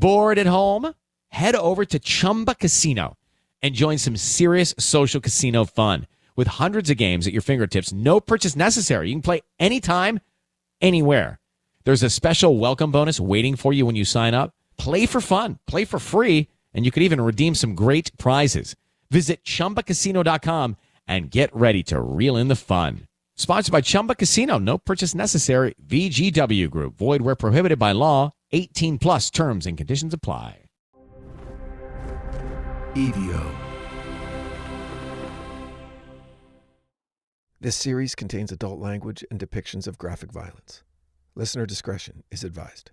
Bored at home? Head over to Chumba Casino and join some serious social casino fun. With hundreds of games at your fingertips, no purchase necessary. You can play anytime, anywhere. There's a special welcome bonus waiting for you when you sign up. Play for fun, play for free, and you can even redeem some great prizes. Visit ChumbaCasino.com and get ready to reel in the fun. Sponsored by Chumba Casino. No purchase necessary. VGW Group. Void where prohibited by law. 18 plus terms and conditions apply. EVO. This series contains adult language and depictions of graphic violence. Listener discretion is advised.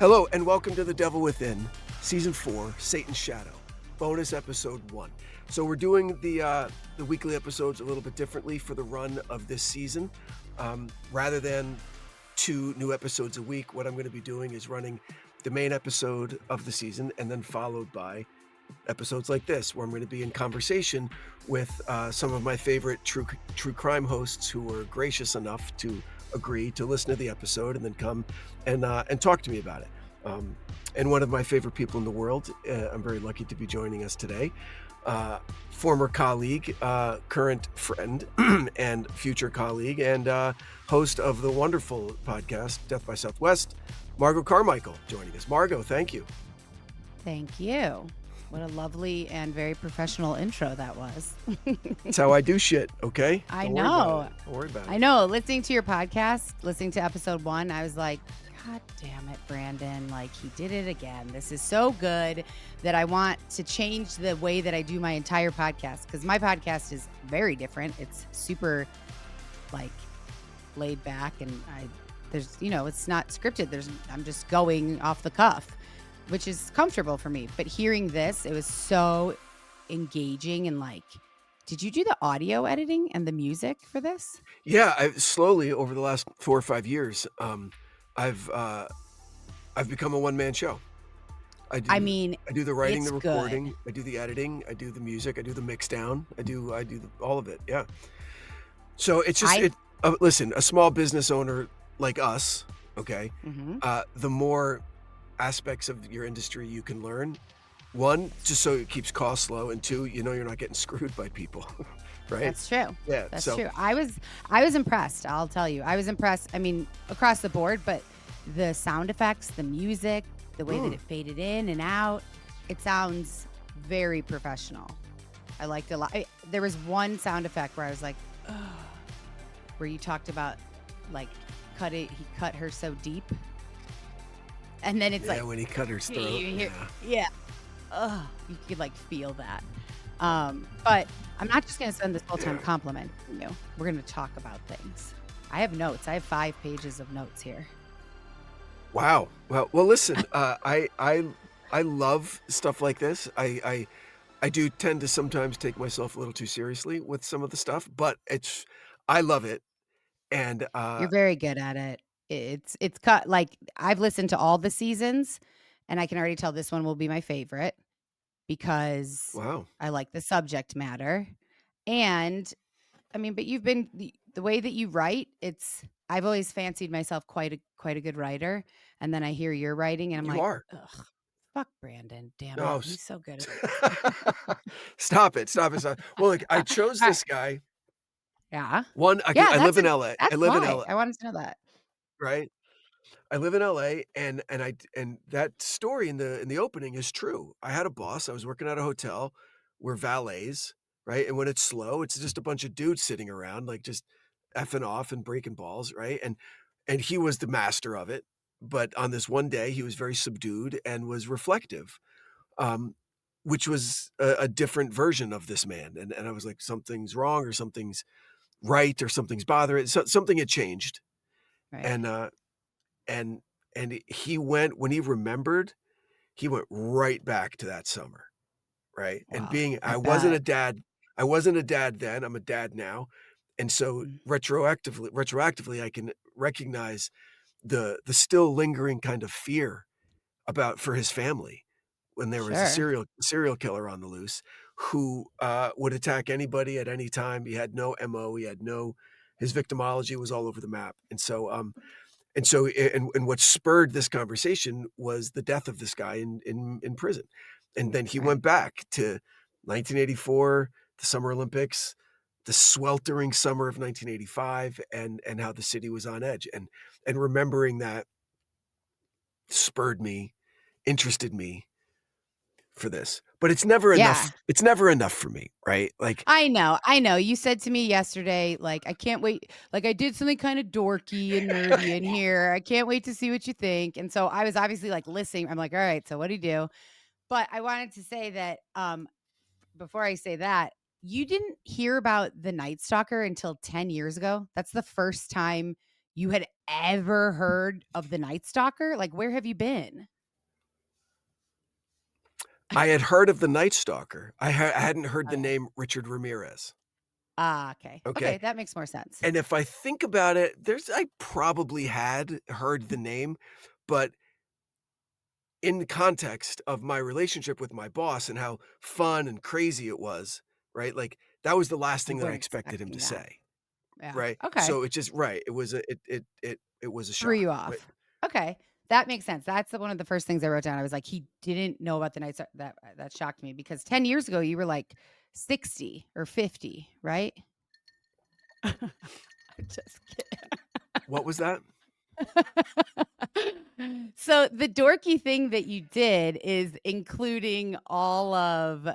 Hello, and welcome to The Devil Within, Season 4, Satan's Shadow, bonus episode 1. So we're doing the weekly episodes a little bit differently for the run of this season. Rather than 2 new episodes a week, what I'm going to be doing is running the main episode of the season and then followed by episodes like this, where I'm going to be in conversation with some of my favorite true crime hosts who were gracious enough to agree to listen to the episode and then come and talk to me about it. And one of my favorite people in the world, I'm very lucky to be joining us today. Former colleague, current friend, and future colleague, and host of the wonderful podcast, Death by Southwest, Margot Carmichael, joining us. Margot, thank you. Thank you. What a lovely and very professional intro that was. That's how I do shit, okay? I know. Don't worry about it. I know. Listening to your podcast, listening to episode 1, I was like, God damn it, Branden. Like, he did it again. This is so good that I want to change the way that I do my entire podcast, because my podcast is very different. It's super, like, laid back, and there's, it's not scripted. I'm just going off the cuff, which is comfortable for me. But hearing this, it was so engaging and like, did you do the audio editing and the music for this? Yeah, I've slowly over the last 4 or 5 years, I've become a one-man show. I do the writing, the recording, good. I do the editing, I do the music, I do the mix down, I do all of it. Yeah. So it's just listen, a small business owner like us, okay? Mm-hmm. The more aspects of your industry you can learn, 1, just so it keeps costs low, and 2, you're not getting screwed by people. Right? That's true. Yeah, that's true. I was impressed. I'll tell you, I was impressed. I mean, across the board, but the sound effects, the music, the way that it faded in and out, it sounds very professional. I liked it a lot. There was one sound effect where I was like, oh, where you talked about like he cut her so deep, and then it's like when he cut her throat. Yeah. Oh, you could like feel that. But I'm not just going to spend this whole time complimenting you. We're going to talk about things. I have notes. I have 5 pages of notes here. Wow. Well, listen, I love stuff like this. I do tend to sometimes take myself a little too seriously with some of the stuff, but I love it. And you're very good at it. It's cut, like, I've listened to all the seasons, and I can already tell this one will be my favorite because I like the subject matter. And I mean, but you've been the way that you write, I've always fancied myself quite a good writer. And then I hear your writing and I'm ugh, fuck Branden. Damn it. He's so good at it. Stop it. Well, look, I chose this guy. Yeah. I live in LA. I live in LA. I wanted to know that. Right. I live in LA, and that story in the opening is true. I had a boss. I was working at a hotel. We're valets, right? And when it's slow, it's just a bunch of dudes sitting around, like just effing off and breaking balls, right? And he was the master of it. But on this one day, he was very subdued and was reflective, which was a different version of this man. And I was like, something's wrong, or something's right, or something's bothering. So, something had changed, right. And he went, when he remembered, he went right back to that summer, right? Wow, and I wasn't a dad then. I'm a dad now, and so retroactively, I can recognize the still lingering kind of fear for his family when there was a Sure. serial killer on the loose who would attack anybody at any time. He had no MO. He had no his victimology was all over the map. And what spurred this conversation was the death of this guy in prison. And then he Right. went back to 1984, the Summer Olympics, the sweltering summer of 1985, and how the city was on edge. And remembering that spurred me, interested me for this. But it's never Yeah. enough. It's never enough for me, right? Like, I know. You said to me yesterday, like, "I can't wait." Like, "I did something kind of dorky and nerdy in here. I can't wait to see what you think." And so I was obviously like listening. I'm like, "All right, so what'd he do?" But I wanted to say that before I say that, you didn't hear about the Night Stalker until 10 years ago. That's the first time you had ever heard of the Night Stalker? Like, where have you been? I had heard of the Night Stalker. I hadn't heard the Okay. name Richard Ramirez. Ah, okay. Okay. Okay, that makes more sense. And if I think about it, I probably had heard the name, but in the context of my relationship with my boss and how fun and crazy it was, right? Like, that was the last You thing that I weren't expected him to expecting that. say, Yeah. right? Okay. So it just right, it was it was a Threw shock, you right? off. Okay. That makes sense. That's one of the first things I wrote down. I was like, he didn't know about the Night Stalker. That shocked me because 10 years ago you were like 60 or 50, right? I'm just kidding. What was that? So the dorky thing that you did is including all of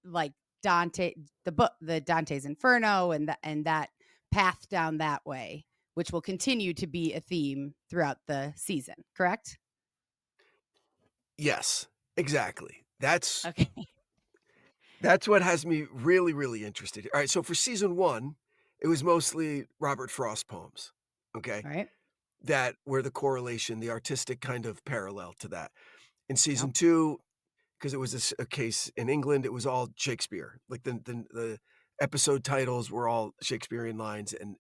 like Dante, the book, the Dante's Inferno, and that path down that way, which will continue to be a theme throughout the season. Correct? Yes, exactly. Okay. That's what has me really, really interested. All right, so for season 1, it was mostly Robert Frost poems, okay? All right. That were the correlation, the artistic kind of parallel to that. In Yep. season 2, 'cause it was a case in England, it was all Shakespeare. Like, the episode titles were all Shakespearean lines, and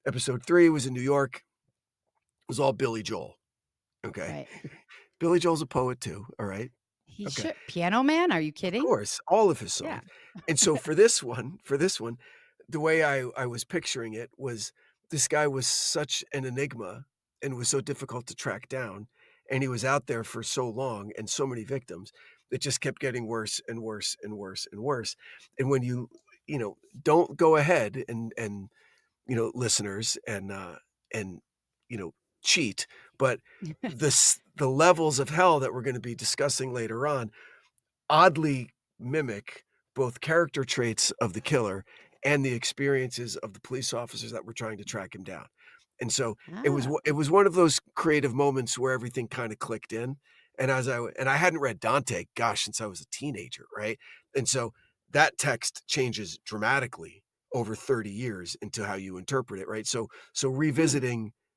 episode 3 was in New York, it was all Billy Joel, okay? Right. Billy Joel's a poet too, all right? He Okay. should. Piano Man? Are you Of kidding? course, all of his Yeah. songs. And so for this one, the way I was picturing it was this guy was such an enigma and was so difficult to track down, and he was out there for so long and so many victims, it just kept getting worse and worse and worse and worse. And when don't go ahead and listeners and, cheat, but the levels of hell that we're gonna be discussing later on oddly mimic both character traits of the killer and the experiences of the police officers that were trying to track him down. And so it Ah, was one of those creative moments where everything kind of clicked in. And and I hadn't read Dante, gosh, since I was a teenager, right? And so that text changes dramatically over 30 years into how you interpret it, right? So hmm.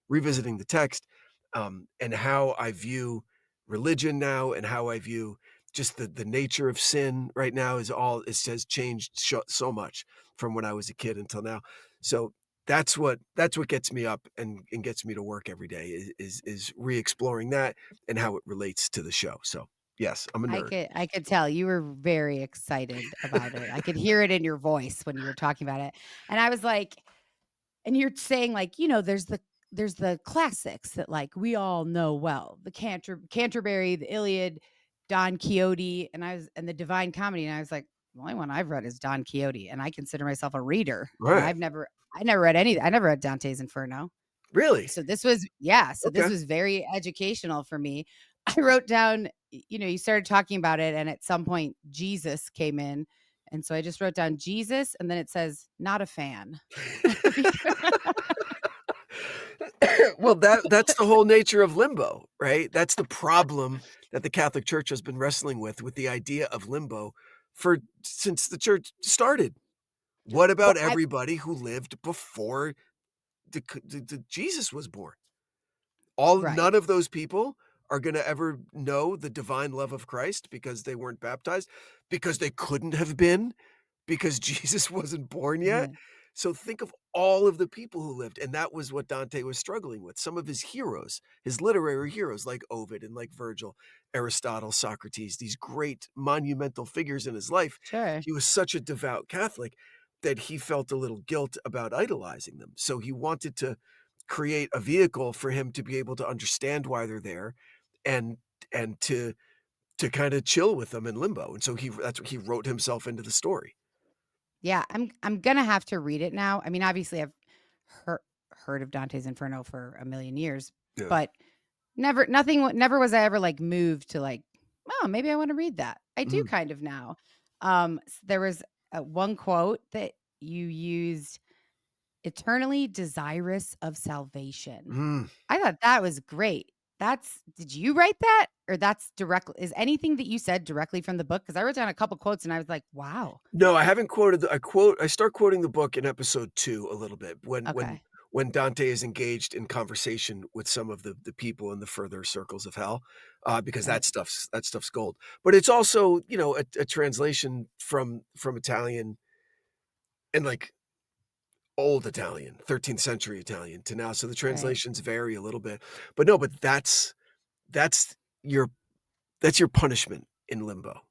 revisiting the text and how I view religion now and how I view just the nature of sin right now it has changed so much from when I was a kid until now. So that's what gets me up and gets me to work every day is re-exploring that and how it relates to the show. So yes, I'm a nerd. I could tell you were very excited about it. I could hear it in your voice when you were talking about it. And I was like, and you're saying like, there's the classics that like we all know well. The Canterbury, the Iliad, Don Quixote, and the Divine Comedy. And I was like, the only one I've read is Don Quixote, and I consider myself a reader. And Right. I never read any. I never read Dante's Inferno. Really? So this was yeah, so this Okay. was very educational for me. I wrote down, you started talking about it and at some point Jesus came in. And so I just wrote down Jesus and then it says not a fan. Well, that's the whole nature of limbo, right? That's the problem that the Catholic Church has been wrestling with the idea of limbo for since the church started. What Well, about I everybody who lived before the Jesus was born? All right. none of those people are gonna ever know the divine love of Christ because they weren't baptized, because they couldn't have been, because Jesus wasn't born yet. So think of all of the people who lived, and that was what Dante was struggling with. Some of his heroes, his literary heroes like Ovid and like Virgil, Aristotle, Socrates, these great monumental figures in his life. Sure. He was such a devout Catholic that he felt a little guilt about idolizing them. So he wanted to create a vehicle for him to be able to understand why they're there and to kind of chill with them in limbo. And so that's what he wrote himself into the story. Yeah, I'm gonna have to read it now. I mean, obviously, I've heard heard of Dante's Inferno for a million years, Yeah. but never was I ever like moved to like, oh, maybe I want to read that. I do Mhm. kind of now. There was one quote that you used: "Eternally desirous of salvation." Mm. I thought that was great. Did you write that, or that's directly? Is anything that you said directly from the book? Because I wrote down a couple quotes and I was like, wow. No, I haven't quoted I start quoting the book in episode 2 a little bit Okay. when Dante is engaged in conversation with some of the people in the further circles of hell, because Right. that stuff's gold. But it's also, a translation from Italian and, like, old Italian, 13th century Italian to now, so the Right. translations vary a little bit. But no, but that's your that's your punishment in limbo.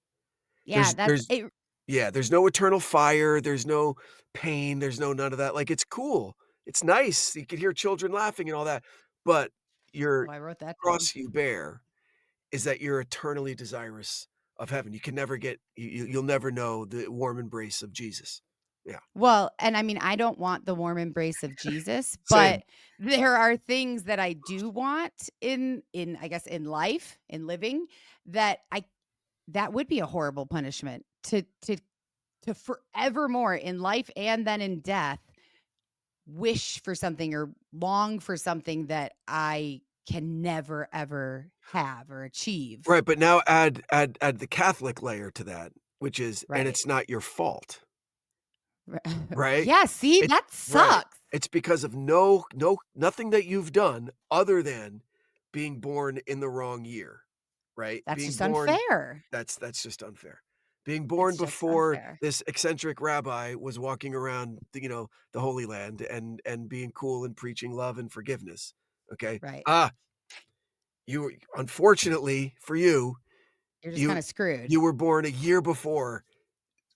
Yeah, There's that's there's it. Yeah, there's no eternal fire, there's no pain, there's no none of that, like, it's cool, it's nice, you could hear children laughing and all that, but Oh, your I wrote that down. cross you bear is that you're eternally desirous of heaven. You can never get you'll never know the warm embrace of Jesus. Yeah, Well, and I mean, I don't want the warm embrace of Jesus, same. but there are things that I do want in I guess in life, in living, that I that would be a horrible punishment to forevermore in life and then in death wish for something or long for something that I can never ever have or achieve. Right, but now add the Catholic layer to that, which is and Right. it's not your fault, Ri right? Yeah, see, It that right. sucks. It's because of nothing that you've done other than being born in the wrong year, right? That's Being just born unfair. that's just unfair. Being born It's just before unfair. this eccentric rabbi was walking around the Holy Land and being cool and preaching love and forgiveness, okay? Right. You unfortunately for you, You're just you kinda screwed. you were born a year before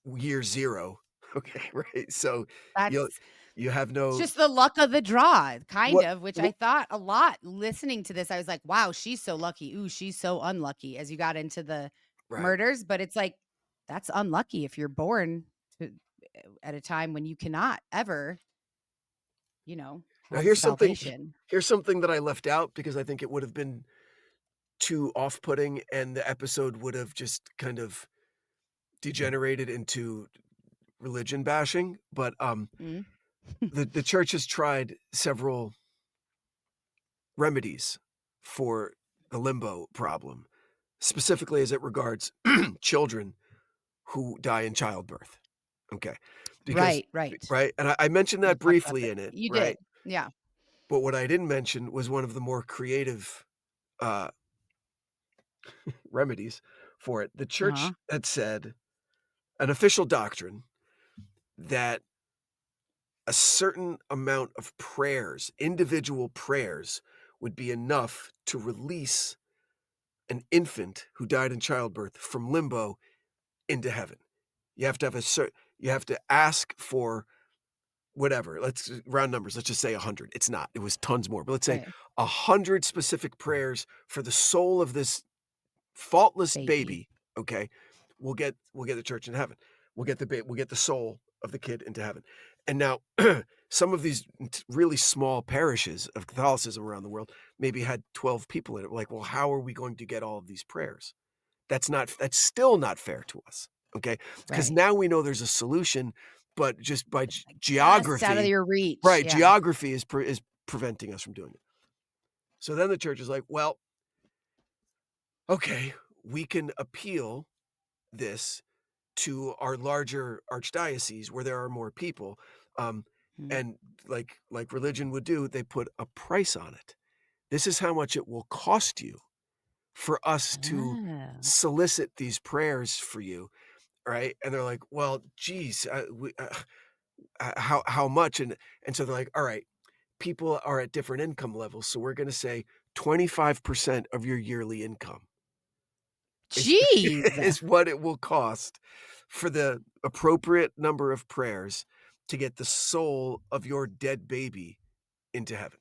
year 0, okay, right? So, you That's you have it's no just the luck of the draw, kind what of, which I what thought a lot listening to this. I was like, "Wow, she's so lucky. Ooh, she's so unlucky," as you got into the right. murders, but it's like, that's unlucky if you're born to at a time when you cannot ever, Now have salvation. here's something that I left out because I think it would have been too off-putting and the episode would have just kind of degenerated into religion bashing, but, Mm. the church has tried several remedies for the limbo problem, specifically as it regards children who die in childbirth, okay? Because Right, right. right? And I mentioned You that talked about briefly that. in it, You right? did. Yeah. But what I didn't mention was one of the more creative, uh, remedies for it. The church Uh-huh. had said an official doctrine that a certain amount of prayers, individual prayers, would be enough to release an infant who died in childbirth from limbo into heaven. You have to have you have to ask for whatever. Let's round numbers. Let's just say 100. It's not. It was tons more. But let's say Right. 100 specific prayers for the soul of this faultless Baby. baby, okay? We'll get the church in heaven. We'll get the soul of the kid into heaven. And now some of these really small parishes of Catholicism around the world maybe had 12 people in it. Like, well, how are we going to get all of these prayers? That's still not fair to us, okay? Because Right. now we know there's a solution, but just by Like, just out of geography, your reach. right? Yeah. Geography is preventing us from doing it. So then the church is like, well, okay, we can appeal this to our larger archdiocese where there are more people. Um, Mm. and like religion would do, they put a price on it. This is how much it will cost you for us to Oh. solicit these prayers for you, right? And they're like, "Well, geez, how much, and so they're like, all right, people are at different income levels, so we're going to say 25% of your yearly income is Jeez. is what it will cost for the appropriate number of prayers to get the soul of your dead baby into heaven.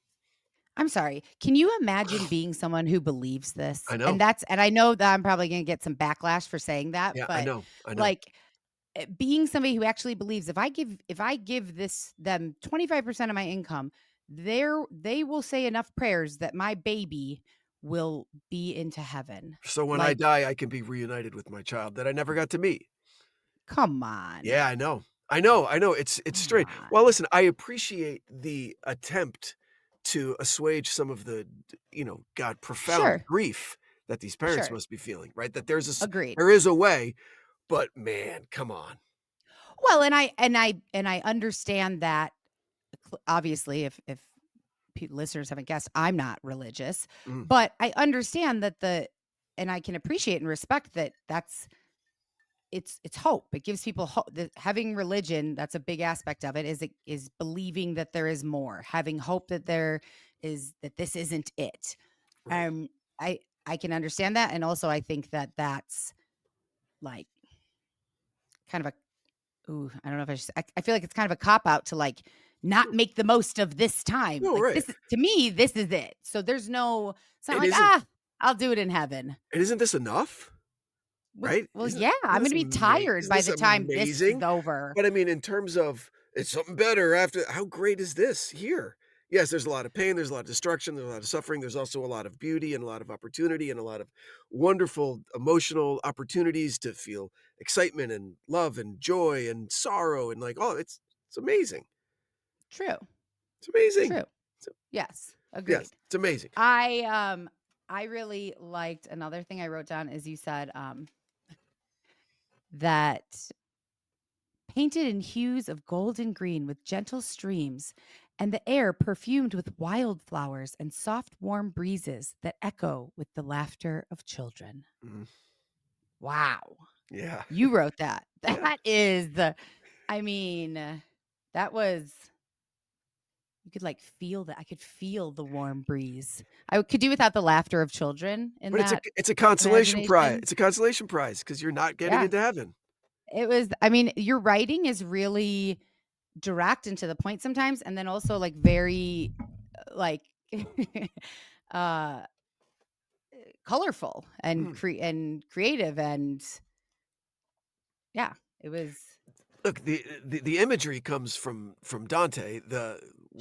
I'm sorry. Can you imagine being someone who believes this? I And know. that's and I know that I'm probably gonna get some backlash for saying that, Yeah, I but know. I know. like being somebody who actually believes if I give this them 25% of my income, they will say enough prayers that my baby will be into heaven. So when I Like, die, I can be reunited with my child that I never got to meet. come on. Yeah, I know. I know. I know. It's Come strange. Well, on. listen, I appreciate the attempt to assuage some of the, God, profound Sure. grief that these parents Sure. must be feeling, right? That Agreed. there is a way, but man, come on. Well, and I understand that obviously if listeners haven't guessed, I'm not religious, Mm, but I understand that and I can appreciate and respect that it's hope. It gives people hope. Having religion, that's a big aspect of it, is believing that there is more, having hope that that this isn't it. right. Um, I can understand that, and also I think that that's like kind of a ooh, I don't know if I feel like it's kind of a cop out to like not Sure. make the most of this time. No, Like right. to me, this is it. So it's not It like, isn't. I'll do it in heaven. And isn't this enough? Right? Well, yeah, I'm This gonna be tired isn't by this the time this is amazing? over. But I mean, in terms of it's something better after, how great is this here? Yes, there's a lot of pain, there's a lot of destruction, there's a lot of suffering, there's also a lot of beauty and a lot of opportunity and a lot of wonderful emotional opportunities to feel excitement and love and joy and sorrow and like, oh, it's amazing. True. It's amazing. True. So, Yes, yes, agreed. it's amazing. I really liked another thing I wrote down is you said that painted in hues of gold and green with gentle streams and the air perfumed with wildflowers and soft warm breezes that echo with the laughter of children. Mhm. Wow. Yeah. You wrote that. Yeah. That is the I mean, that was you could like feel that. I could feel the warm breeze. I could do without the laughter of children in But that it's a consolation prize. imagination. It's a consolation prize because you're not getting Yeah. into heaven. It was I mean, your writing is really direct and to the point sometimes, and then also like very like uh colorful and Mm. and creative and yeah, it was Look, the imagery comes from Dante.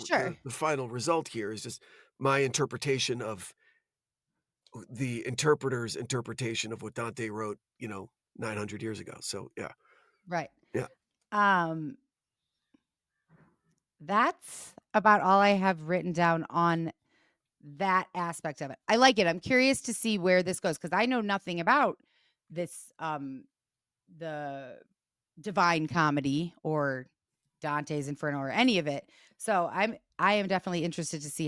sure. The final result here is just my interpretation of the interpreter's interpretation of what Dante wrote, 900 years ago. So, yeah. Right. Yeah. Um that's about all I have written down on that aspect of it. I like it. I'm curious to see where this goes because I know nothing about this the Divine Comedy or Dante's Inferno or any of it. So I am definitely interested to see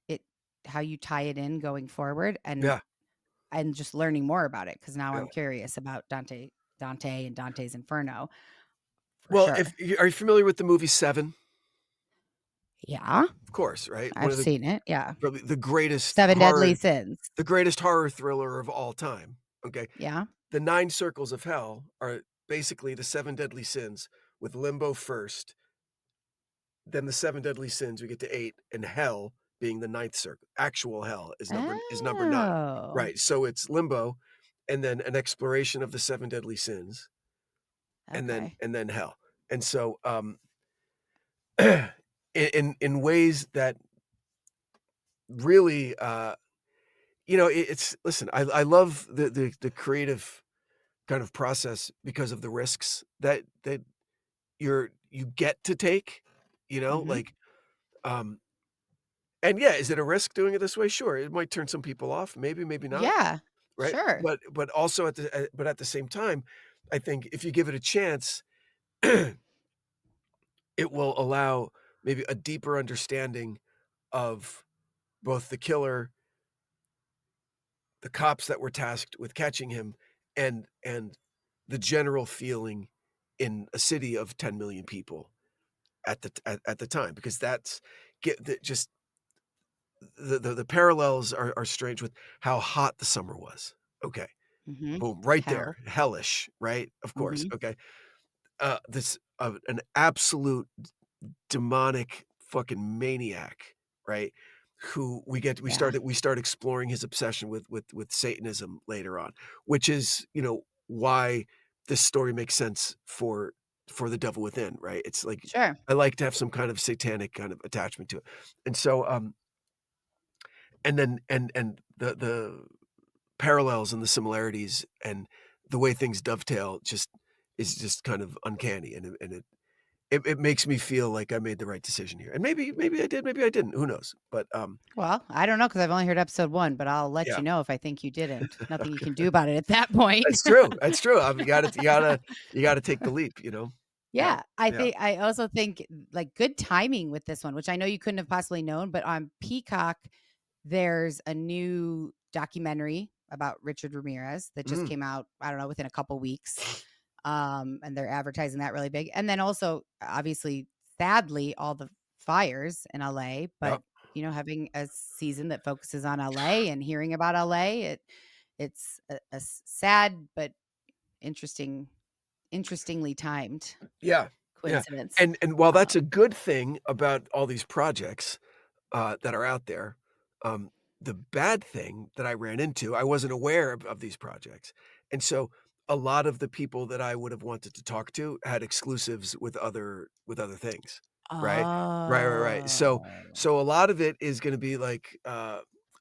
it how you tie it in going forward Yeah. and just learning more about it because now Yeah. I'm curious about Dante and Dante's Inferno for Well, sure. are you familiar with the movie Seven? Yeah, Of course, right? One I've of the seen it. Yeah. probably Seven Deadly Sins. the greatest horror thriller of all time. Okay. Yeah. The 9 circles of hell are basically the 7 deadly sins with limbo first, then the 7 deadly sins, we get to 8, and hell being the ninth circle. Actual hell is number 9. Oh. Right, so it's limbo, and then an exploration of the 7 deadly sins, Okay. and then hell. And so, in ways that really, it's listen, I love the creative kind of process because of the risks that you get to take, Mhm. like, um and yeah, is it a risk doing it this way? Sure, it might turn some people off, maybe not, Yeah. right? Sure. But also but at the same time, I think if you give it a chance, it will allow maybe a deeper understanding of both the killer, the cops that were tasked with catching him, and the general feeling in a city of 10 million people at the time, because that's just the parallels are strange with how hot the summer was. Okay, Mm-hmm. boom, right there, Hell. hellish, right? Of course. Mm-hmm. Okay, this an absolute demonic fucking maniac, right? Who Yeah. we start exploring his obsession with Satanism later on, which is, why this story makes sense for the Devil Within, right? It's like Sure. I like to have some kind of satanic kind of attachment to it. And so and then the parallels and the similarities and the way things dovetail just is just kind of uncanny, and it makes me feel like I made the right decision here. And maybe I did, maybe I didn't. Who knows? But Well, I don't know because I've only heard episode 1, but I'll let yeah, you know if I think you didn't. Nothing you okay. can do about it at that point. That's true. That's true. You gotta take the leap. Yeah, Yeah, yeah. I also think like good timing with this one, which I know you couldn't have possibly known, but on Peacock, there's a new documentary about Richard Ramirez that just Mm, came out, I don't know, within a couple weeks. And they're advertising that really big. And then also, obviously, sadly, all the fires in LA, but yep. having a season that focuses on LA and hearing about LA, it's a sad but interestingly timed Yeah, yeah. coincidence. And while that's Um, a good thing about all these projects, that are out there, um, the bad thing that I ran into, I wasn't aware of these projects, and so a lot of the people that I would have wanted to talk to had exclusives with other things, right? Right. oh, So a lot of it is gonna be like,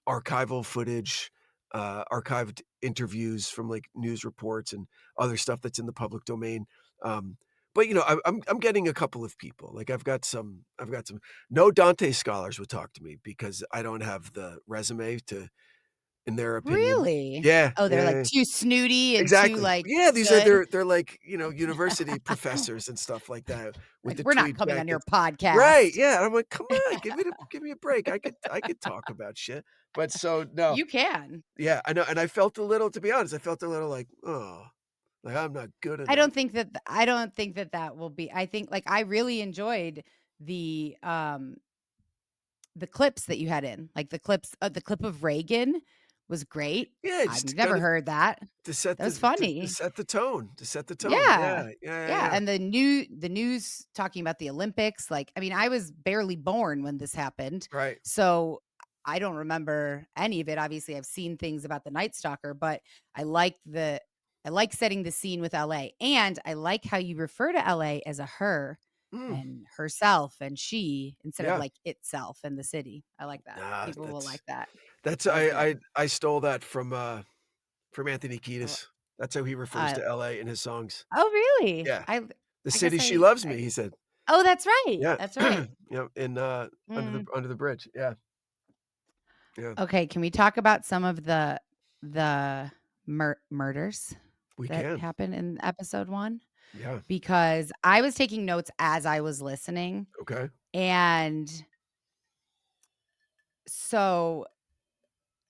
archival footage, archived interviews from, like, news reports and other stuff that's in the public domain, but, I'm getting a couple of people, like, I've got some no Dante scholars would talk to me because I don't have the resume to in their opinion. really? Yeah, Oh, they're like yeah, too snooty and too exactly. like Yeah, these are stood. they're like, university professors and stuff like that with Like, the we're not tweed coming on your jackets. Right, podcast. yeah, and I'm like, "Come on, give me a break. I could talk about shit." But so, no. You can. Yeah, I know, and to be honest, I felt a little like, "Oh, like, I'm not good I enough." don't think that I don't think that that will be. I think like I really enjoyed the um the clips that you had in. Like the clip of Reagan was great. Yeah, I've just never kind of heard that. to set That was to funny. set the tone, to set the tone. Yeah. Yeah, yeah, yeah, Yeah, yeah. and the news talking about the Olympics, like, I mean, I was barely born when this happened, Right. so I don't remember any of it. Obviously, I've seen things about the Night Stalker, but I like the I like setting the scene with LA, and I like how you refer to LA as a her Mm, and herself and she instead of yeah. like itself and the city. I like that. Nah, People will like that. that's That was I good. I I stole that from Anthony Uh, Kiedis. That's how he refers uh, to LA in his songs. oh, really? Yeah. "The I guess city she loves I me," he said. oh, that's right. Yeah. That's right. Yep, in, Mm. Under the Bridge. Yeah, yeah. Okay, can we talk about some of the murders We that can. happened in episode 1? Yeah. Because I was taking notes as I was listening, Okay. and so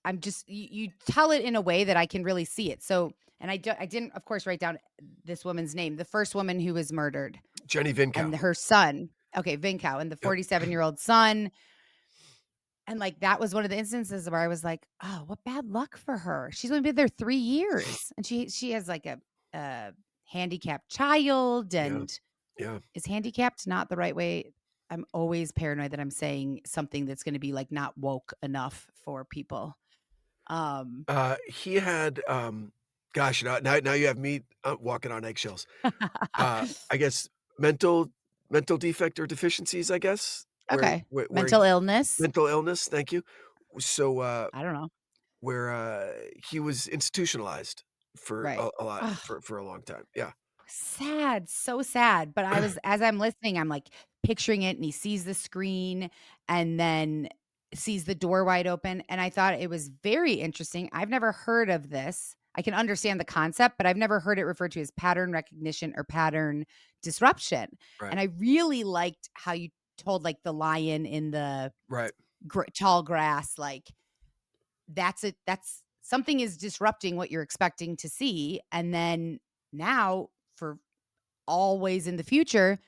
I'm just you tell it in a way that I can really see it. So, and I didn't, of course, write down this woman's name, the first woman who was murdered, Jenny and Vincow. her son. Okay, Vincow, and the Yep. 47-year-old son. And, like, that was one of the instances where I was like, "Oh, what bad luck for her. She's only been there 3 years, and she has, like, a handicapped child, Yeah. and Yeah. is handicapped not the right way? I'm always paranoid that I'm saying something that's gonna be, like, not woke enough for people. Um He had, gosh, now you have me, walking on eggshells. I guess mental defect or deficiencies, I guess, Okay. where Mental illness? mental illness, thank you. So, I don't know. where, he was institutionalized for Right. a lot Ugh. for a long time. Yeah. Sad, so sad, but I was as I'm listening, I'm, like, picturing it, and he sees the screen and then sees the door wide open, and I thought it was very interesting. I've never heard of this. I can understand the concept, but I've never heard it referred to as pattern recognition or pattern disruption, Right. and I really liked how you told, like, the lion in the Right. tall grass, like, that's something is disrupting what you're expecting to see, and then now for always in the future,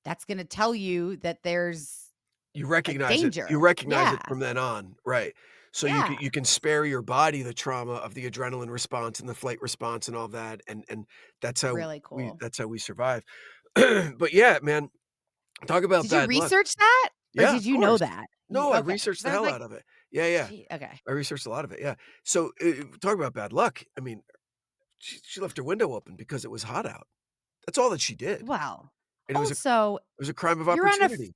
that's going to tell you that there's You like recognize it. danger. You recognize it Yeah. from then on, right? So Yeah. you can spare your body the trauma of the adrenaline response and the flight response and all that, and Really cool. that's how we survive. But yeah, man, talk about Did you bad luck. research that or Yeah, did of you know course. that? No, I Okay. researched Cuz the I was hell like, out of it. Yeah, yeah. okay. I researched a lot of it. Yeah. So talk about bad luck. I mean, she left her window open because it was hot out. That's all that she did, Well, and also, it was a crime of you're on a opportunity.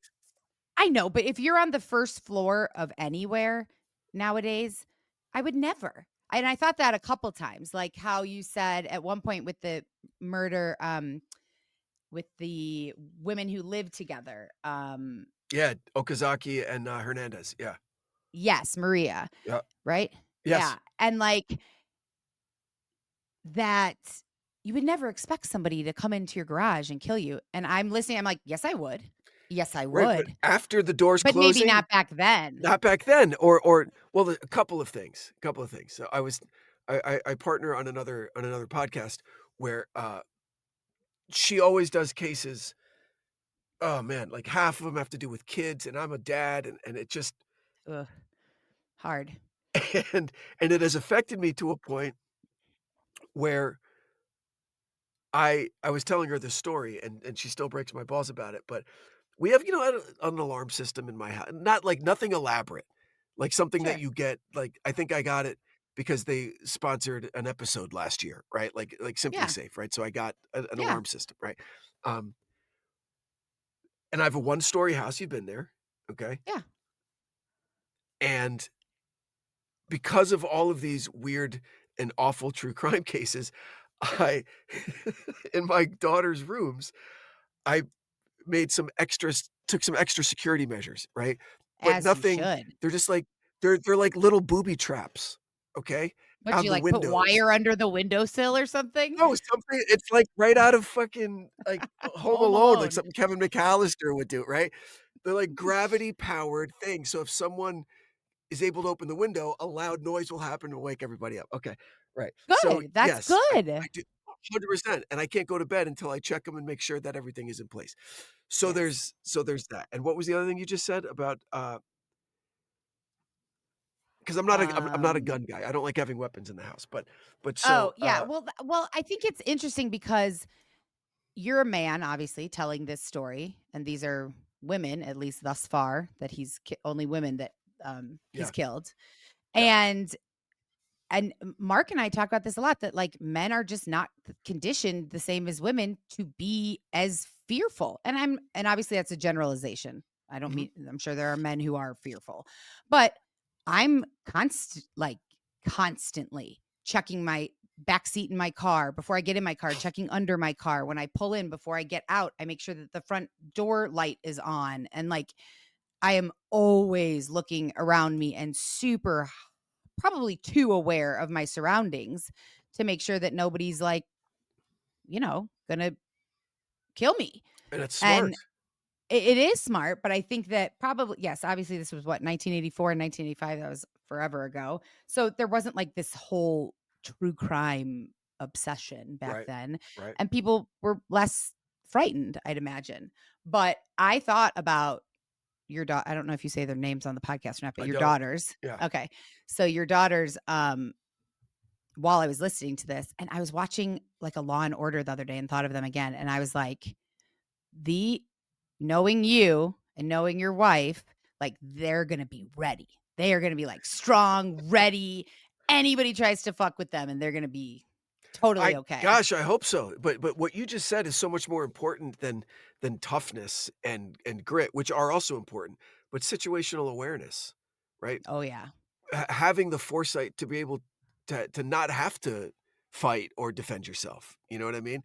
I know, but if you're on the first floor of anywhere nowadays, I would never. And I thought that a couple times, like how you said at one point with the murder, with the women who lived together. Yeah, Okazaki and Hernandez. Yeah, Yes, Maria, yeah, right? Yeah. yes. And like that, you would never expect somebody to come into your garage and kill you. And I'm listening. I'm like, yes, I would. Yes, I Right, but would. after the doors But maybe closing, not back then. not back then, or well, a couple of things. A couple of things. So I partner on another podcast where she always does cases. Oh man, like half of them have to do with kids, and I'm a dad, and it just Ugh, hard. and and it has affected me to a point where I was telling her this story, and she still breaks my balls about it, but we have, an alarm system in my house, not like nothing elaborate, like something that Sure. you get, like, I think I got it because they sponsored an episode last year, right? Like Simply Yeah. Safe, right? So I got an Yeah. alarm system, right? Um, and I have a one-story house, you've been there, okay? Yeah. And because of all of these weird and awful true crime cases, I in my daughter's rooms, I took some extra security measures, right? But As you nothing should. they're just like they're like little booby traps, okay, But on you the like put windows. wire under the windowsill or something? No, something it's like right out of fucking, like, Home Home Alone, like Alone. something Kevin McAllister would do, right? They're like gravity-powered things, so if someone is able to open the window, a loud noise will happen and wake everybody up. Okay, right. So, Good. That's yes, I good. do 100%, and I can't go to bed until I check them and make sure that everything is in place. Yes. So there's that. And what was the other thing you just said about, because I'm not a Um, gun guy. I don't like having weapons in the house, but oh, so, yeah. Well, I think it's interesting because you're a man, obviously, telling this story, and these are women, at least thus far, that only women that he's yeah, killed. yeah, And Mark and I talk about this a lot that like men are just not conditioned the same as women to be as fearful. And obviously that's a generalization. I don't mhm. mean I'm sure there are men who are fearful. But I'm constantly checking my back seat in my car before I get in my car, checking under my car. When I pull in before I get out, I make sure that the front door light is on and like I am always looking around me and probably too aware of my surroundings to make sure that nobody's like, gonna kill me. And it's smart, And it is smart, but I think that probably, yes, obviously this was what, 1984 and 1985. That was forever ago. So there wasn't like this whole true crime obsession back right, then. right. And people were less frightened, I'd imagine. But I thought about your daughter. I don't know if you say their names on the podcast or not, but I your don't. daughters. Yeah. Okay. So your daughters, while I was listening to this, and I was watching like a Law and Order the other day and thought of them again. And I was like, knowing you and knowing your wife, like they're going to be ready. They are going to be like strong, ready. Anybody tries to fuck with them and they're going to be totally okay. I hope so. But what you just said is so much more important than toughness and grit, which are also important, but situational awareness, right? Oh, yeah. Having the foresight to be able to not have to fight or defend yourself. You know what I mean?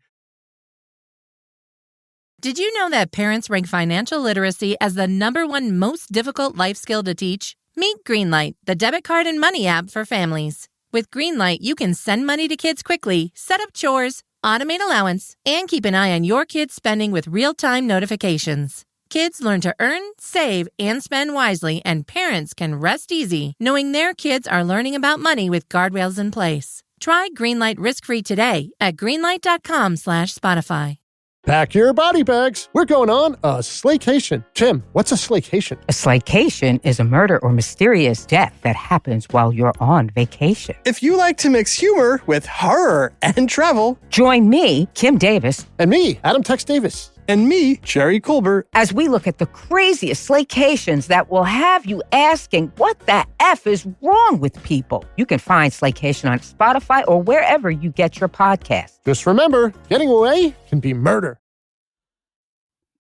Did you know that parents rank financial literacy as the #1 most difficult life skill to teach? Meet Greenlight, the debit card and money app for families. With Greenlight, you can send money to kids quickly, set up chores, automate allowance, and keep an eye on your kids' spending with real-time notifications. Kids learn to earn, save, and spend wisely, and parents can rest easy knowing their kids are learning about money with guardrails in place. Try Greenlight risk-free today at greenlight.com/Spotify. Pack your body bags. We're going on a slaycation. Tim, what's a slaycation? A slaycation is a murder or mysterious death that happens while you're on vacation. If you like to mix humor with horror and travel, join me, Kim Davis, and me, Adam Tex Davis, and me, Jerry Colbert, as we look at the craziest slaycations that will have you asking, what the F is wrong with people? You can find Slaycation on Spotify or wherever you get your podcasts. Just remember, getting away can be murder.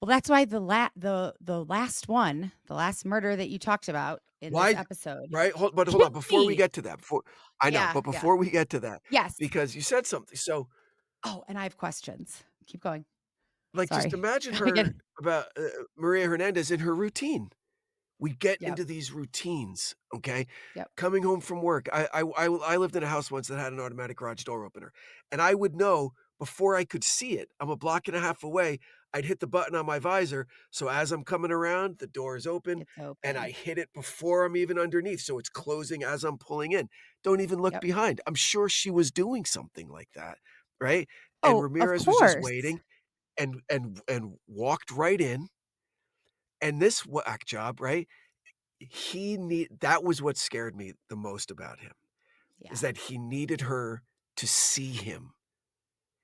Well, that's why the last murder that you talked about in this episode. Right? Hold on. Before we get to that, before we get to that. Yes. Because you said something. So. Oh, and I have questions. Keep going. Like, Sorry. just imagine her about Maria Hernandez in her routine. We get into these routines, okay? Yep. Coming home from work. I lived in a house once that had an automatic garage door opener. And I would know before I could see it, I'm a block and a half away, I'd hit the button on my visor. So as I'm coming around, the door is open. And I hit it before I'm even underneath. So it's closing as I'm pulling in. Don't even look behind. I'm sure she was doing something like that, right? And Ramirez was just waiting and walked right in. And this whack job, right? That was what scared me the most about him. Is that he needed her to see him.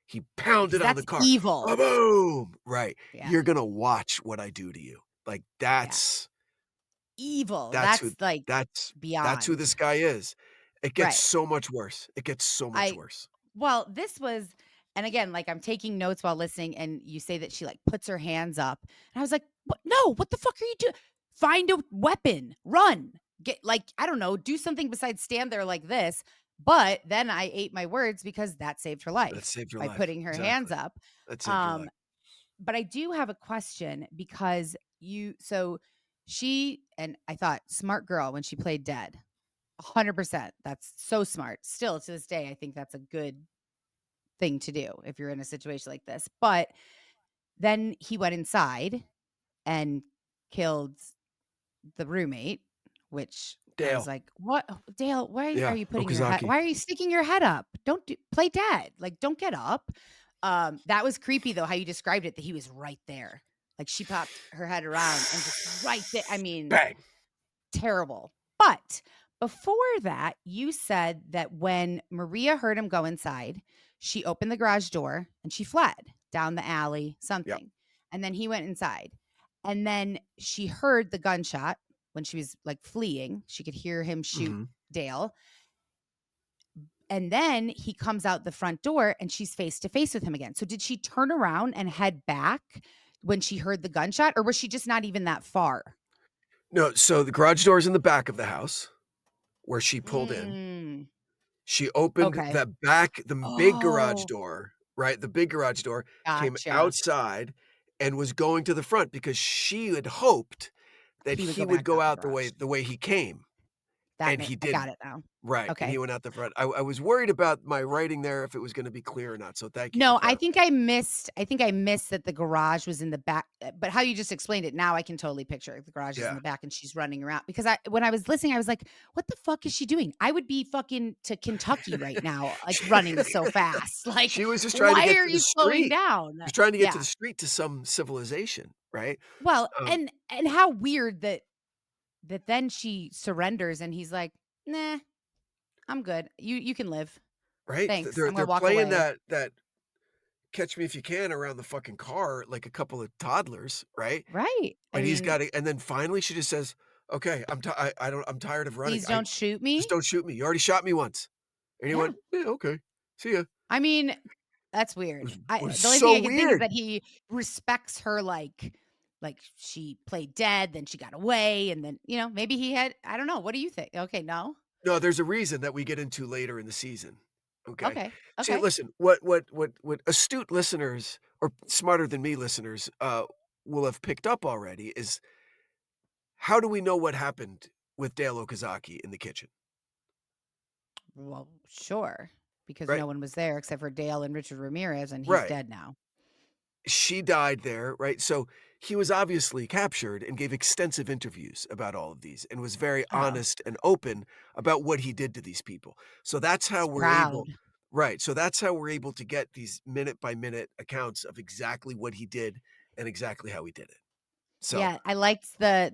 He pounded on the car. Evil. Boom. Right. Yeah. You're going to watch what I do to you. Like, that's evil. That's beyond. That's who this guy is. It gets so much worse. It gets so much worse. Well, this was, and again, like, I'm taking notes while listening, and you say that she like puts her hands up. And I was like, what? No, what the fuck are you doing? Find a weapon, run, get, like, I don't know, do something besides stand there like this. But then I ate my words because that saved her life. That saved her by life. putting her hands up. That saved her life. But I do have a question because she, and I thought, smart girl when she played dead. 100%. That's so smart. Still to this day, I think that's a good thing to do if you're in a situation like this. But then he went inside and killed the roommate, which Dale. I was like, what? Dale, why are you putting your head? Okazaki. Why are you sticking your head up? Play dead. Like, don't get up. That was creepy though, how you described it, that he was right there. Like, she popped her head around and just right there. I mean, bang. Terrible. But before that, you said that when Maria heard him go inside, she opened the garage door and she fled down the alley, something. Yep. And then he went inside. And then she heard the gunshot when she was like fleeing. She could hear him shoot Dale. And then he comes out the front door and she's face to face with him again. So did she turn around and head back when she heard the gunshot, or was she just not even that far? No, so the garage door is in the back of the house where she pulled in. She opened the big garage door, right? The big garage door came outside and was going to the front because she had hoped that he would go out the way he came. And he didn't. I got it now. Right. Okay. And he went out the front. I was worried about my writing there, if it was going to be clear or not. So thank you. No, I think I missed that the garage was in the back, but how you just explained it, now I can totally picture it. The garage is in the back and she's running around, because when I was listening, I was like, what the fuck is she doing? I would be fucking to Kentucky right now, like running so fast. Like, she was just trying to get to the street. Slowing down? She was trying to get to the street, to some civilization, right? Well, and how weird that then she surrenders and he's like, nah, I'm good. You can live. Right? Thanks. They're walk playing away. that Catch Me If You Can around the fucking car like a couple of toddlers, right? Right. And he's got it. And then finally she just says, okay, I'm tired of running. Please don't shoot me. Just don't shoot me. You already shot me once. And he went, yeah, okay. See ya. I mean, that's weird. It The was only so thing I can think is weird. that he respects her, like she played dead, then she got away, and then, maybe he had, I don't know. What do you think? Okay, no? No, there's a reason that we get into later in the season. Okay. See, Okay. listen, what astute listeners, or smarter than me listeners, will have picked up already is, how do we know what happened with Dale Okazaki in the kitchen? Well, sure. Because Right. no one was there except for Dale and Richard Ramirez, and he's dead now. She died there, right? So he was obviously captured and gave extensive interviews about all of these and was very honest and open about what he did to these people. So that's how He's we're proud. able. Right. So that's how we're able to get these minute by minute accounts of exactly what he did and exactly how he did it. So Yeah, I liked the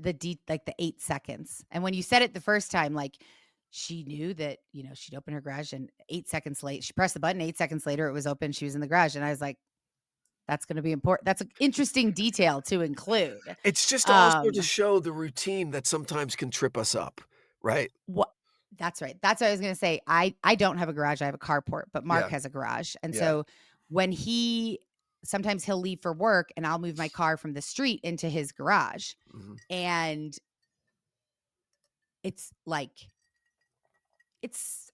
like the 8 seconds. And when you said it the first time, like she knew that, she'd open her garage and 8 seconds late, she pressed the button, 8 seconds later it was open, she was in the garage. And I was like, that's going to be important. That's an interesting detail to include. it's just also to show the routine that sometimes can trip us up, right? What That's right. That's what I was going to say. I don't have a garage. I have a carport, but Mark Yeah. has a garage. And Yeah. so when sometimes he'll leave for work and I'll move my car from the street into his garage. Mhm. And it's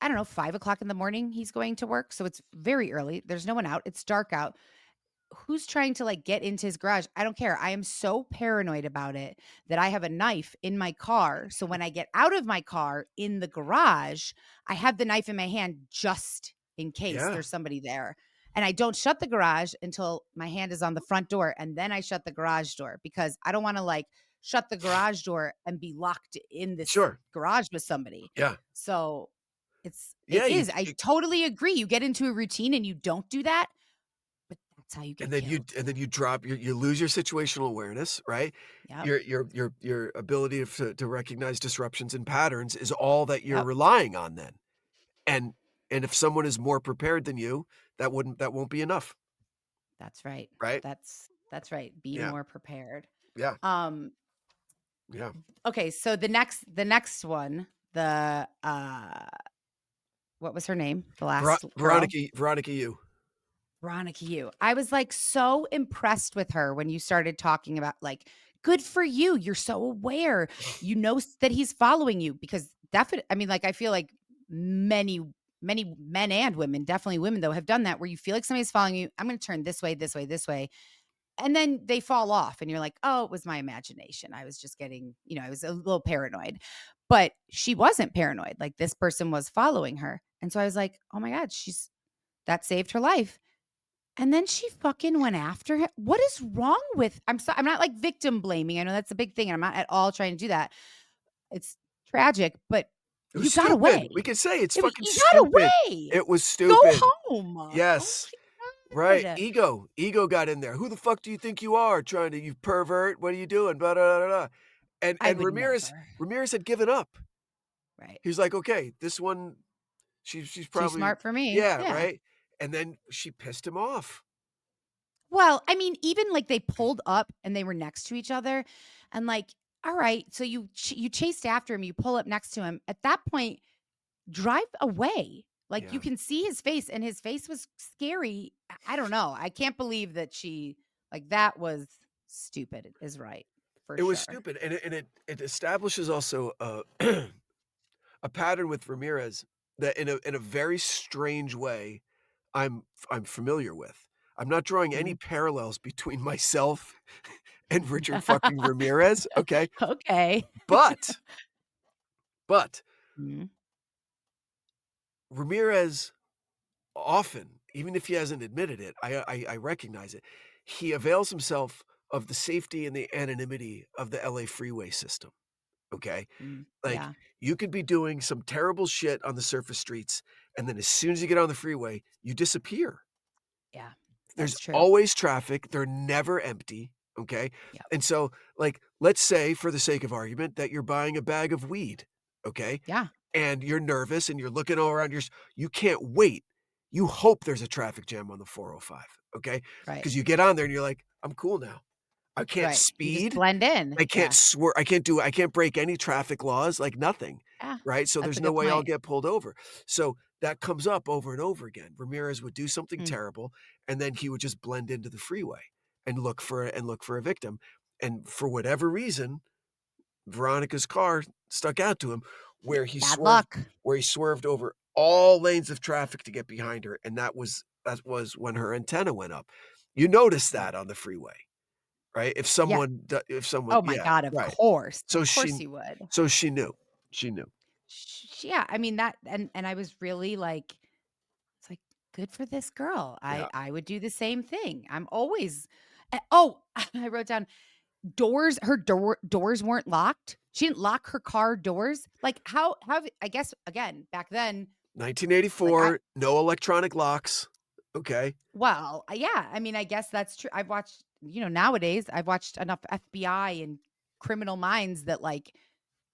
I don't know, 5:00 in the morning he's going to work. So it's very early. There's no one out. It's dark out. Who's trying to get into his garage? I don't care. I am so paranoid about it that I have a knife in my car. So when I get out of my car in the garage, I have the knife in my hand just in case Yeah. there's somebody there. And I don't shut the garage until my hand is on the front door. And then I shut the garage door because I don't want to shut the garage door and be locked in this Sure. garage with somebody. Yeah. So Yeah, it is. I totally agree. You get into a routine and you don't do that. But that's how you get killed. And then you drop you lose your situational awareness, right? Yep. Your ability to recognize disruptions and patterns is all that you're Yep. relying on then. And if someone is more prepared than you, that won't be enough. That's right. Right? That's right. Be Yeah. more prepared. Yeah. Yeah. Okay, so the next one, the what was her name? The last girl? Veronica Yu. Veronica Yu. I was so impressed with her when you started talking about good for you. You're so aware. You know that he's following you because definitely, I mean, I feel like many men and women, definitely women though, have done that where you feel like somebody's following you. I'm going to turn this way, this way, this way. And then they fall off and you're like, oh, it was my imagination. I was just getting, I was a little paranoid, but she wasn't paranoid. This person was following her. And so I was like, oh my God, that saved her life. And then she fucking went after him. What is wrong with, I'm not victim blaming. I know that's a big thing. And I'm not at all trying to do that. It's tragic, but It was you got stupid. away. We could say it's You fucking got stupid. away. It was stupid. Go home. Yes. Oh right. Ego got in there. Who the fuck do you think you are? You pervert? What are you doing? Blah, blah, blah, blah. And Ramirez had given up. Right. He was like, okay, this one, she's probably too smart for me. Yeah, right. And then she pissed him off. Well, I mean, even they pulled up and they were next to each other and all right, so you chased after him, you pull up next to him. At that point, drive away. You can see his face and his face was scary. I don't know. I can't believe that she that was stupid is right. It was stupid. And it establishes also a pattern with Ramirez that in a very strange way I'm familiar with. I'm not drawing any parallels between myself and Richard fucking Ramirez, okay? Okay. But Mhm. Ramirez often, even if he hasn't admitted it, I recognize it. He avails himself of the safety and the anonymity of the LA freeway system. Okay? Yeah. You could be doing some terrible shit on the surface streets, and then as soon as you get on the freeway, you disappear. Yeah. There's true. always traffic. They're never empty. Okay? Yep. And so, let's say, for the sake of argument, that you're buying a bag of weed. Okay? Yeah. And you're nervous and you're looking all around you can't wait. You hope there's a traffic jam on the 405. Okay? Right. Because you get on there and you're like, I'm cool now. I can't Right. You speed. just blend in. I can't swear. I can't break any traffic laws, nothing. Yeah, right. So that's there's a no good way I'll point. get pulled over. So that comes up over and over again. Ramirez would do something Hmm. terrible and then he would just blend into the freeway and look for a victim. And for whatever reason, Veronica's car stuck out to him where he Bad luck. swerved over all lanes of traffic to get behind her. And that was when her antenna went up. You notice that on the freeway. Right? If someone, Oh my God, of right. course. So Of course you would. So she knew. Yeah, I mean that, and I was really it's good for this girl. Yeah. I would do the same thing. I'm always, oh, I wrote down her doors weren't locked. She didn't lock her car doors. How, I guess, again, back then, 1984, no electronic locks. Okay. Well, yeah, I mean, I guess that's true. I've watched, nowadays I've watched enough FBI and Criminal Minds that like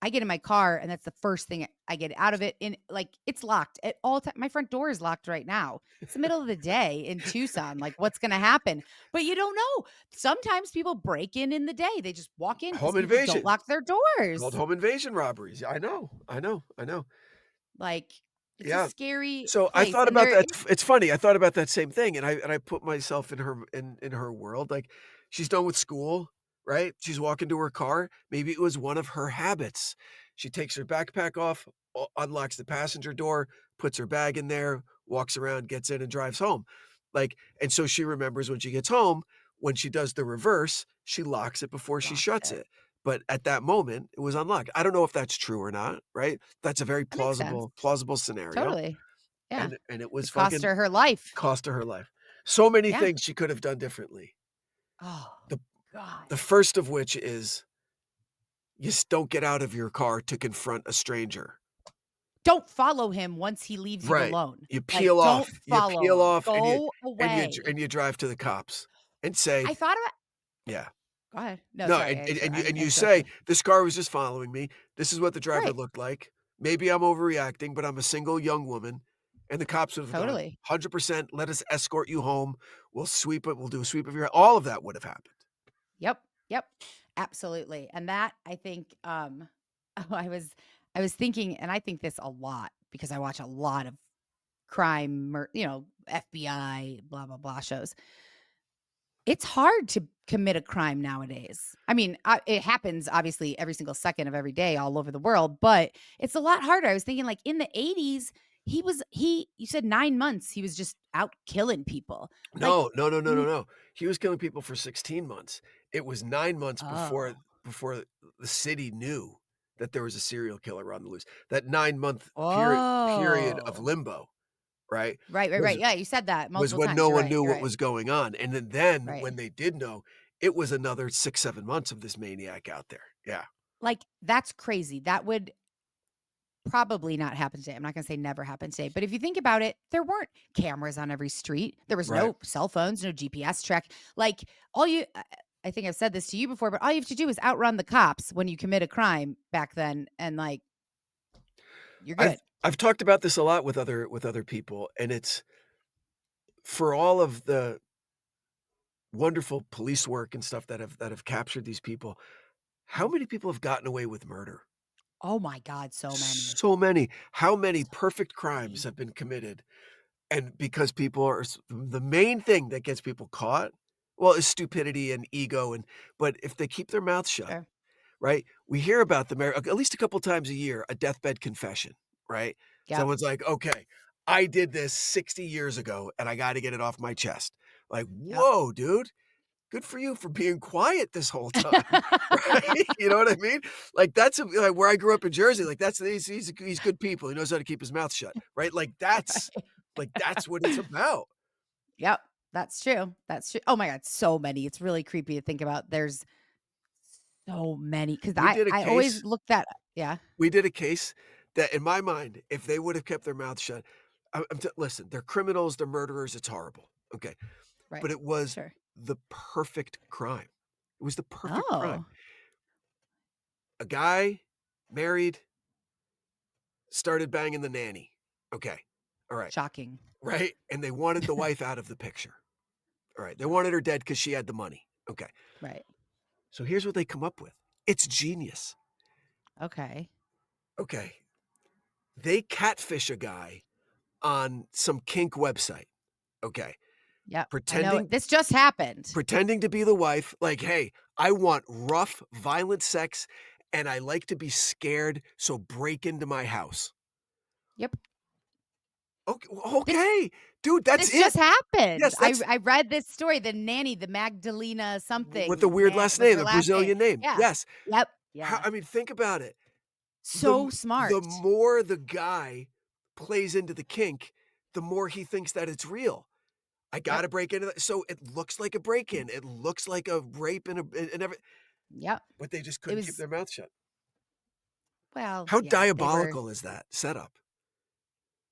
I get in my car and that's the first thing I get out of it. And like it's locked at all time. My front door is locked right now. It's the middle of the day in Tucson. Like what's going to happen? But you don't know. Sometimes people break in the day. They just walk in. Home People invasion. don't lock their doors. Called home invasion robberies. I know. Like it's Yeah. a scary. So I place. thought And about there that. It's funny. I thought about that same thing, and I put myself in her world. Like she's done with school, right? She's walking to her car. Maybe it was one of her habits. She takes her backpack off, unlocks the passenger door, puts her bag in there, walks around, gets in, and drives home. Like, and so she remembers when she gets home, when she does the reverse, she locks it before she shuts it. But at that moment, it was unlocked. I don't know if that's true or not, right? That's a very That makes sense. plausible scenario. Totally. Yeah. And it was cost her her life. cost her life. So many Yeah. things she could have done differently. Oh, God. The first of which is you don't get out of your car to confront a stranger. Don't follow him once he leaves you alone. You peel off. Don't You peel follow him. off Go away. and you drive to the cops and say, I thought about. yeah. Go ahead. No, No, sorry. and you say, this car was just following me. This is what the driver looked like. Maybe I'm overreacting, but I'm a single young woman. And the cops would have Totally. gone 100%. Let us escort you home. We'll sweep it. We'll do a sweep of your. All of that would have happened. Yep. Absolutely. And that I think I was thinking, and I think this a lot because I watch a lot of crime, FBI, blah blah blah shows. It's hard to commit a crime nowadays. I mean, it happens obviously every single second of every day all over the world, but it's a lot harder. I was thinking like in the 80s, you said 9 months, he was just out killing people. No. He was killing people for 16 months. It was 9 months before the city knew that there was a serial killer on the loose. That 9-month period of limbo. Right. Right. Yeah, you said that multiple was when times. no You're one right, knew you're what right. was going on. And then Right. when they did know, it was another 6-7 months of this maniac out there. Yeah. Like that's crazy. That would probably not happen today. I'm not going to say never happen today, but if you think about it, there weren't cameras on every street. There was no cell phones, no GPS track. Like I think I've said this to you before, but all you have to do is outrun the cops when you commit a crime back then, and like you're good. I've talked about this a lot with other people, and it's for all of the wonderful police work and stuff that have captured these people. How many people have gotten away with murder? Oh my God, so many. So many. How many perfect crimes have been committed? And because people are the main thing that gets people caught, well, is stupidity and ego. But if they keep their mouth shut, Sure. right? We hear about them at least a couple times a year, a deathbed confession, right? Yep. Someone's like, okay, I did this 60 years ago and I got to get it off my chest. Like, whoa, dude. Good for you for being quiet this whole time, right? You know what I mean? Like that's like where I grew up in Jersey. Like he's good people. He knows how to keep his mouth shut, right? Like that's what it's about. Yep, that's true. Oh my God, so many. It's really creepy to think about. There's so many because I always looked at. Yeah, we did a case that, in my mind, if they would have kept their mouth shut, listen, they're criminals, they're murderers. It's horrible. Okay, right. But it was the perfect crime. It was the perfect crime. A guy married, started banging the nanny. Okay. All right. Shocking. Right. And they wanted the wife out of the picture. All right. They wanted her dead because she had the money. Okay. Right. So here's what they come up with. It's genius. Okay. They catfish a guy on some kink website. Okay. Yeah. Pretending this just happened. Pretending to be the wife, like, hey, I want rough, violent sex, and I like to be scared, so break into my house. Yep. Okay. Dude, that's this just happened. Yes, I read this story, the nanny, the Magdalena something. With the weird last name, the Brazilian name. Yeah. Yes. Yep. Yeah. I mean, think about it. So smart. The more the guy plays into the kink, the more he thinks that it's real. I got to break into that. So it looks like a break-in. It looks like a rape and everything. Yep. But they just couldn't keep their mouth shut. Well, how diabolical is that setup?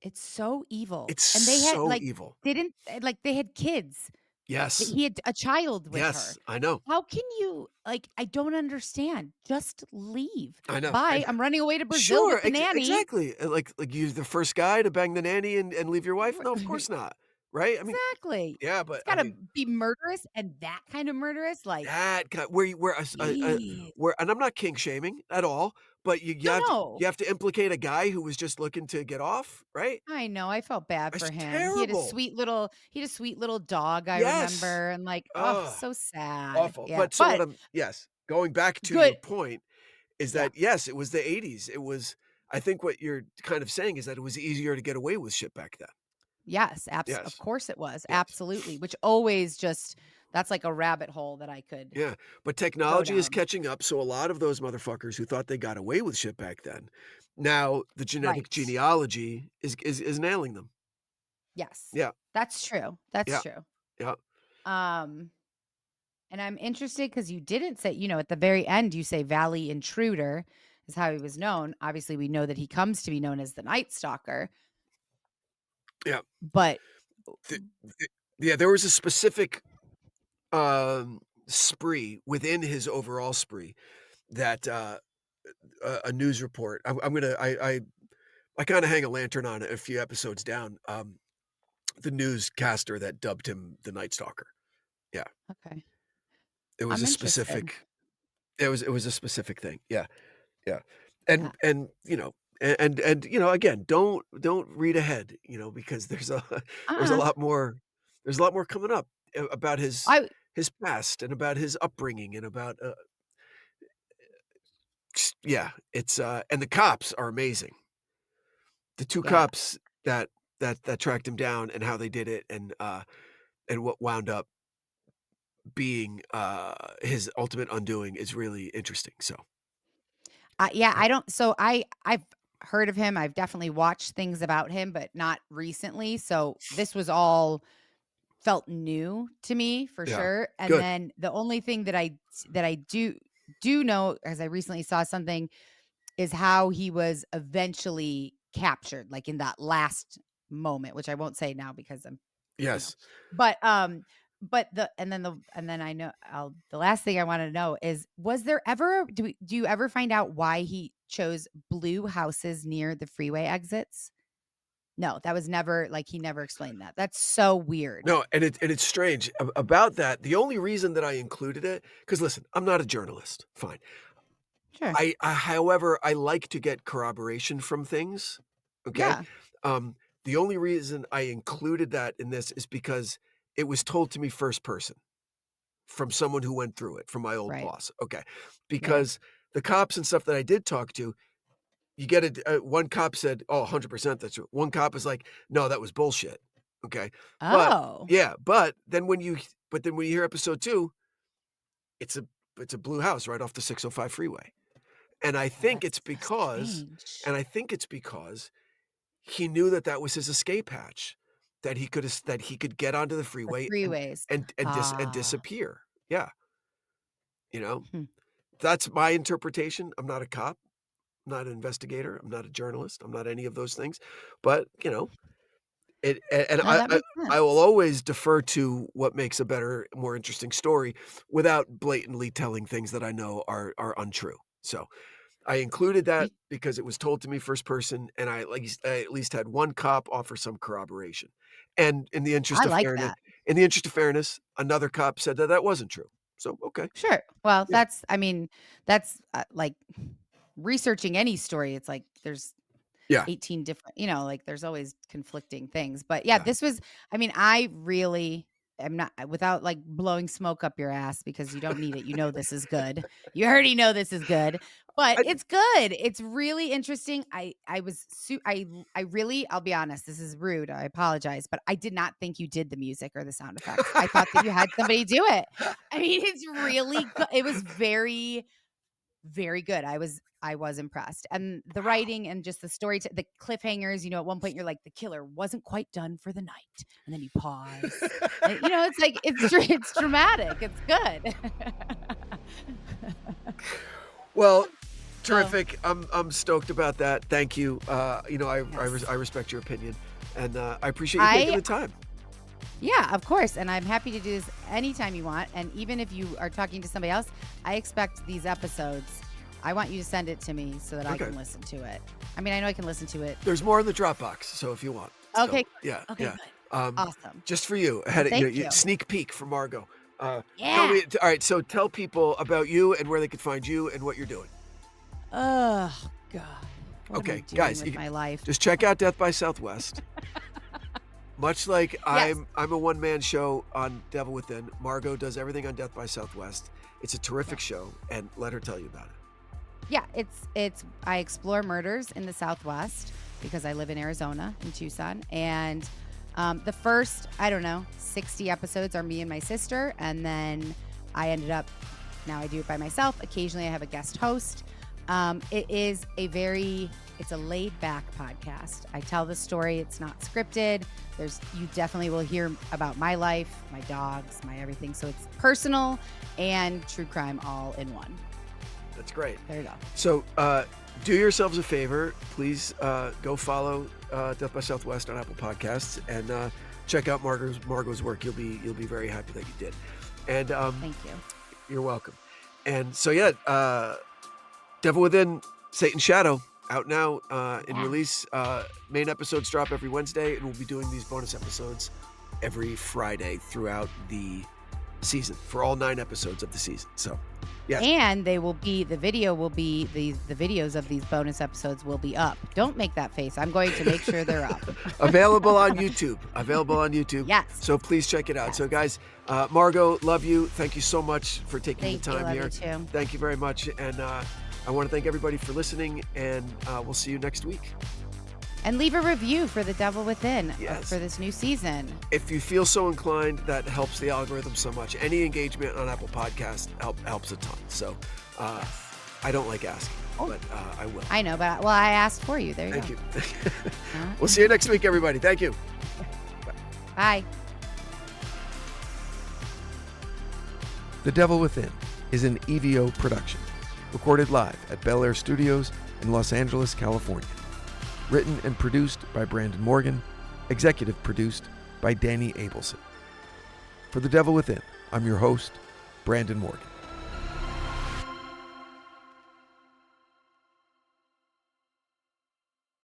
It's so evil. It's And they had so like evil. they had kids. Yes. He had a child with her. Yes, I know. How can you I don't understand. Just leave. I know. Bye. And I'm running away to Brazil with the nanny. exactly. Like you're the first guy to bang the nanny and leave your wife? No, of course not. Right? I mean, Exactly. yeah, but It's gotta be murderous and that kind of murderous. Like, that kind where jeez. where, and I'm not kink shaming at all, but No. you have to implicate a guy who was just looking to get off, right? I know. I felt bad It's for him. terrible. He had a sweet little dog, I Yes. remember. And like, oh, Ugh, so sad. awful. Yeah. But so what yes, going back to good. your point is Yeah. that yes, it was the 80s. It was, I think what you're kind of saying is that it was easier to get away with shit back then. Yes, of Yes. course it was. Yes. Absolutely. Which always that's like a rabbit hole that I could Yeah, but go technology is down. catching up, so a lot of those motherfuckers who thought they got away with shit back then, now the genetic Right. genealogy is nailing them. Yes. Yeah. That's true. That's Yeah. true. Yeah. And I'm interested because you didn't say, at the very end, you say Valley Intruder is how he was known. Obviously, we know that he comes to be known as the Night Stalker. Yeah. But Yeah, there was a specific spree within his overall spree that a news report. I kind of hang a lantern on it a few episodes down. The newscaster that dubbed him the Night Stalker. Yeah, okay. it was I'm a interested. specific. It was a specific thing. Yeah, yeah, Yeah. and again, don't read ahead. Because there's a lot more. There's a lot more coming up about his past and about his upbringing and about yeah, it's and the cops are amazing. The two Yeah. cops that tracked him down and how they did it and what wound up being his ultimate undoing is really interesting. So I don't. So I've heard of him. I've definitely watched things about him, but not recently. So this was all felt new to me for Yeah. sure. And Good. then the only thing that I do know, as I recently saw something, is how he was eventually captured, like in that last moment, which I won't say now because I'm yes, but the last thing I want to know is, was there ever do you ever find out why he chose blue houses near the freeway exits? No, that was never, like, he never explained that. That's so weird. no, and it's strange about that. The only reason that I included it, because listen, I'm not a journalist. Fine. Sure. However, I like to get corroboration from things. Okay. Yeah. The only reason I included that in this is because it was told to me first person from someone who went through it, from my old Right. boss. Okay. Because the cops and stuff that I did talk to, you get one cop said, "Oh, 100% that's true." One cop is like, "No, that was bullshit." Okay. Oh. But then when you hear episode 2, it's a blue house right off the 605 freeway. And I think it's because he knew that was his escape hatch, that he could get onto the freeway freeways. and disappear. Yeah. Hmm. That's my interpretation. I'm not a cop, I'm not an investigator, I'm not a journalist, I'm not any of those things. But, it and No, that makes I will sense. always defer to what makes a better, more interesting story without blatantly telling things that I know are untrue. So I included that because it was told to me first person, and I at least had one cop offer some corroboration. And in the interest I of like fairness, another cop said that wasn't true. So okay, Sure. Well, Yeah. that's like researching any story. It's like there's yeah, 18 different, like there's always conflicting things. But Yeah. this was, I really am not, without like blowing smoke up your ass, because you don't need it. This is good. You already know this is good, but it's good. It's really interesting. I really, I'll be honest, this is rude. I apologize, but I did not think you did the music or the sound effects. I thought that you had somebody do it. I mean, it's really good. It was very, very good. I was impressed. And the writing and just the story, the cliffhangers, at one point you're like, the killer wasn't quite done for the night. And then you pause. And, it's like, it's dramatic. It's good. Well, Terrific. I'm stoked about that. Thank you. I respect your opinion, and I appreciate you taking the time. Yeah, of course. And I'm happy to do this anytime you want. And even if you are talking to somebody else, I expect these episodes. I want you to send it to me so that I can listen to it. I mean, I know I can listen to it. There's more in the Dropbox, so if you want. Okay. So, yeah. Okay. Yeah. Good. Awesome. Just for you. Thank you. Sneak peek from Margot. Yeah. All right. So tell people about you and where they can find you and what you're doing. Oh God. What am I doing guys, with my life? Just check out Death by Southwest. Much like I'm a one-man show on Devil Within, Margot does everything on Death by Southwest. It's a terrific show, and let her tell you about it. Yeah, it's I explore murders in the Southwest because I live in Arizona, in Tucson, and the first 60 episodes are me and my sister, and then I ended up now I do it by myself. Occasionally, I have a guest host. It's a laid-back podcast. I tell the story. It's not scripted. You definitely will hear about my life, my dogs, my everything. So it's personal and true crime all in one. That's great. There you go. So do yourselves a favor. Please go follow Death by Southwest on Apple Podcasts and check out Margot's work. You'll be very happy that you did. And thank you. You're welcome. And so Devil Within, Satan's Shadow, out now in release. Main episodes drop every Wednesday, and we'll be doing these bonus episodes every Friday throughout the season for all 9 episodes of the season. So, yeah. And the videos of these bonus episodes will be up. Don't make that face. I'm going to make sure they're up. Available on YouTube. Yes. So please check it out. Yes. So guys, Margot, love you. Thank you so much for taking the time here. Thank you. Thank you very much. And I want to thank everybody for listening, and we'll see you next week. And leave a review for The Devil Within for this new season. If you feel so inclined, that helps the algorithm so much. Any engagement on Apple Podcasts helps a ton. So I don't like asking, but I will. I know, but I asked for you. There you go. Thank you. We'll see you next week, everybody. Thank you. Bye. The Devil Within is an EVO production. Recorded live at Bel Air Studios in Los Angeles, California. Written and produced by Branden Morgan. Executive produced by Danny Abelson. For The Devil Within, I'm your host, Branden Morgan.